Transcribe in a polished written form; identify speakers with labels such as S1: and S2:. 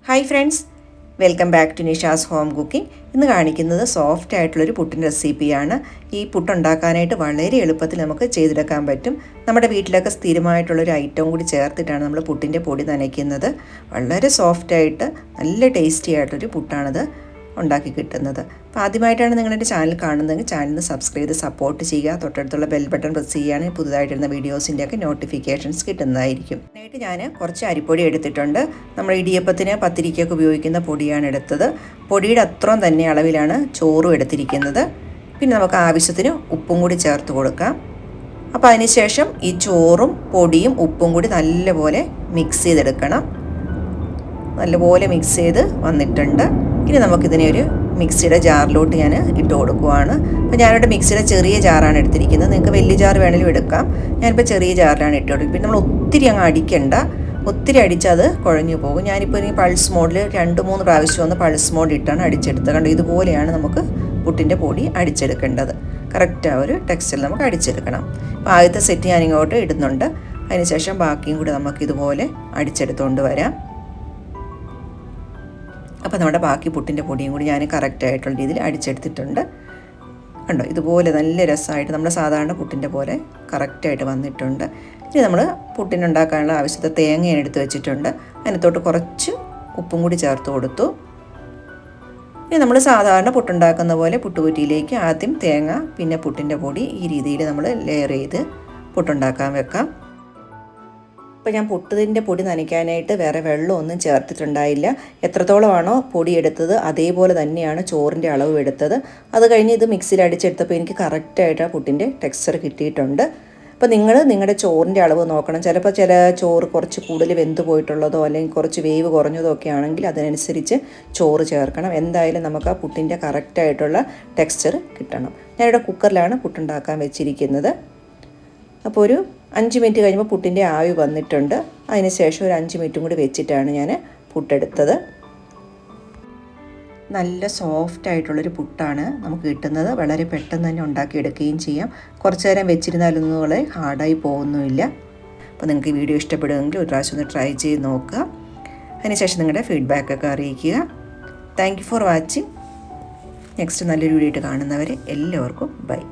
S1: Hi friends, welcome back to Nisha's home cooking. ഇന്ന് കാണിക്കുന്നത് soft ആയിട്ടുള്ളൊരു പുട്ടിൻ്റെ റെസിപ്പിയാണ്. ഈ പുട്ടുണ്ടാക്കാനായിട്ട് വളരെ എളുപ്പത്തിൽ നമുക്ക് ചെയ്തെടുക്കാൻ പറ്റും. നമ്മുടെ വീട്ടിലൊക്കെ സ്ഥിരമായിട്ടുള്ളൊരു ഐറ്റം കൂടി ചേർത്തിട്ടാണ് നമ്മൾ പുട്ടിൻ്റെ പൊടി നനയ്ക്കുന്നത്. വളരെ സോഫ്റ്റായിട്ട് നല്ല ടേസ്റ്റി ആയിട്ടൊരു പുട്ടാണിത് ഉണ്ടാക്കി കിട്ടുന്നത്. അപ്പോൾ ആദ്യമായിട്ടാണ് നിങ്ങളുടെ ചാനൽ കാണുന്നതെങ്കിൽ ചാനൽ സബ്സ്ക്രൈബ് ചെയ്ത് സപ്പോർട്ട് ചെയ്യുക. തൊട്ടടുത്തുള്ള ബെൽ ബട്ടൺ പ്രസ് ചെയ്യുകയാണെങ്കിൽ പുതുതായിട്ടിരുന്ന വീഡിയോസിൻ്റെയൊക്കെ നോട്ടിഫിക്കേഷൻസ് കിട്ടുന്നതായിരിക്കും. അതിനായിട്ട് ഞാൻ കുറച്ച് അരിപ്പൊടി എടുത്തിട്ടുണ്ട്. നമ്മൾ ഇടിയപ്പത്തിന് പത്തിരിക്കൊക്കെ ഉപയോഗിക്കുന്ന പൊടിയാണ് എടുത്തത്. പൊടിയുടെ അത്രയും തന്നെ അളവിലാണ് ചോറും എടുത്തിരിക്കുന്നത്. പിന്നെ നമുക്ക് ആവശ്യത്തിന് ഉപ്പും കൂടി ചേർത്ത് കൊടുക്കാം. അപ്പോൾ അതിനുശേഷം ഈ ചോറും പൊടിയും ഉപ്പും കൂടി നല്ലപോലെ മിക്സ് ചെയ്തെടുക്കണം. നല്ലപോലെ മിക്സ് ചെയ്ത് വന്നിട്ടുണ്ട്. ഇനി നമുക്കിതിനെ ഒരു മിക്സിയുടെ ജാറിലോട്ട് ഞാൻ ഇട്ട് കൊടുക്കുവാണ്. അപ്പോൾ ഞാനിവിടെ മിക്സിയുടെ ചെറിയ ജാറാണ് എടുത്തിരിക്കുന്നത്. നിങ്ങൾക്ക് വലിയ ജാർ വേണമെങ്കിലും എടുക്കാം. ഞാനിപ്പോൾ ചെറിയ ജാറിലാണ് ഇട്ട് കൊടുക്കുന്നത്. പിന്നെ നമ്മൾ ഒത്തിരി അങ്ങ് അടിക്കണ്ട. ഒത്തിരി അടിച്ചത് കുഴഞ്ഞു പോകും. ഞാനിപ്പോൾ ഈ പൾസ് മോഡിൽ 2-3 പ്രാവശ്യം ഒന്ന് പൾസ് മോഡ് ഇട്ടാണ് അടിച്ചെടുത്തത്. കണ്ടോ, ഇതുപോലെയാണ് നമുക്ക് പുട്ടിൻ്റെ പൊടി അടിച്ചെടുക്കേണ്ടത്. കറക്റ്റ് ആ ഒരു ടെക്സ്ചറിൽ നമുക്ക് അടിച്ചെടുക്കണം. അപ്പോൾ ആദ്യത്തെ സെറ്റ് ഞാനിങ്ങോട്ട് ഇടുന്നുണ്ട്. അതിനുശേഷം ബാക്കിയും കൂടി നമുക്കിതുപോലെ അടിച്ചെടുത്തുകൊണ്ട് വരാം. അപ്പോൾ നമ്മുടെ ബാക്കി പുട്ടിൻ്റെ പൊടിയും കൂടി ഞാൻ കറക്റ്റായിട്ടുള്ള രീതിയിൽ അടിച്ചെടുത്തിട്ടുണ്ട്. കണ്ടോ, ഇതുപോലെ നല്ല രസമായിട്ട് നമ്മുടെ സാധാരണ പുട്ടിൻ്റെ പോലെ കറക്റ്റായിട്ട് വന്നിട്ടുണ്ട്. ഇനി നമ്മൾ പുട്ടിനുണ്ടാക്കാനുള്ള ആവശ്യത്തെ തേങ്ങ എടുത്ത് വെച്ചിട്ടുണ്ട്. അതിനകത്തോട്ട് കുറച്ച് ഉപ്പും കൂടി ചേർത്ത് കൊടുത്തു. ഇനി നമ്മൾ സാധാരണ പുട്ടുണ്ടാക്കുന്ന പോലെ പുട്ടുകുറ്റിയിലേക്ക് ആദ്യം തേങ്ങ, പിന്നെ പുട്ടിൻ്റെ പൊടി ഈ രീതിയിൽ നമ്മൾ ലെയർ ചെയ്ത് പുട്ടുണ്ടാക്കാൻ വെക്കാം. ഇപ്പോൾ ഞാൻ പുട്ടിൻ്റെ പൊടി നനയ്ക്കാനായിട്ട് വേറെ വെള്ളമൊന്നും ചേർത്തിട്ടുണ്ടായില്ല. എത്രത്തോളമാണോ പൊടി എടുത്തത് അതേപോലെ തന്നെയാണ് ചോറിൻ്റെ അളവ് എടുത്തത്. അത് കഴിഞ്ഞ് ഇത് മിക്സിയിൽ അടിച്ചെടുത്തപ്പോൾ എനിക്ക് കറക്റ്റായിട്ട് ആ പുട്ടിൻ്റെ ടെക്സ്ചർ കിട്ടിയിട്ടുണ്ട്. അപ്പോൾ നിങ്ങളുടെ ചോറിൻ്റെ അളവ് നോക്കണം. ചിലപ്പോൾ ചില ചോറ് കുറച്ച് കൂടുതൽ വെന്ത് പോയിട്ടുള്ളതോ അല്ലെങ്കിൽ കുറച്ച് വേവ് കുറഞ്ഞതോ ഒക്കെ ആണെങ്കിൽ അതിനനുസരിച്ച് ചോറ് ചേർക്കണം. എന്തായാലും നമുക്ക് ആ പുട്ടിൻ്റെ കറക്റ്റായിട്ടുള്ള ടെക്സ്ചർ കിട്ടണം. ഞാനിവിടെ കുക്കറിലാണ് പുട്ടുണ്ടാക്കാൻ വെച്ചിരിക്കുന്നത്. അപ്പോൾ ഒരു 5 മിനിറ്റ് കഴിയുമ്പോൾ പുട്ടിൻ്റെ ആവി വന്നിട്ടുണ്ട്. അതിന് ശേഷം ഒരു 5 മിനിറ്റും കൂടി വെച്ചിട്ടാണ് ഞാൻ പുട്ടെടുത്തത്. നല്ല സോഫ്റ്റ് ആയിട്ടുള്ളൊരു പുട്ടാണ് നമുക്ക് കിട്ടുന്നത്. വളരെ പെട്ടെന്ന് തന്നെ ഉണ്ടാക്കിയെടുക്കുകയും ചെയ്യാം. കുറച്ച് നേരം വെച്ചിരുന്നാലൊന്നും വളരെ ഹാർഡായി പോകുന്നുമില്ല. അപ്പോൾ നിങ്ങൾക്ക് ഈ വീഡിയോ ഇഷ്ടപ്പെടുമെങ്കിൽ ഒരു പ്രാവശ്യം ഒന്ന് ട്രൈ ചെയ്ത് നോക്കുക. അതിനുശേഷം നിങ്ങളുടെ ഫീഡ്ബാക്കൊക്കെ അറിയിക്കുക. Thank you for watching. Next നല്ലൊരു വീഡിയോ ആയിട്ട് കാണുന്നവരെ എല്ലാവർക്കും ബൈ.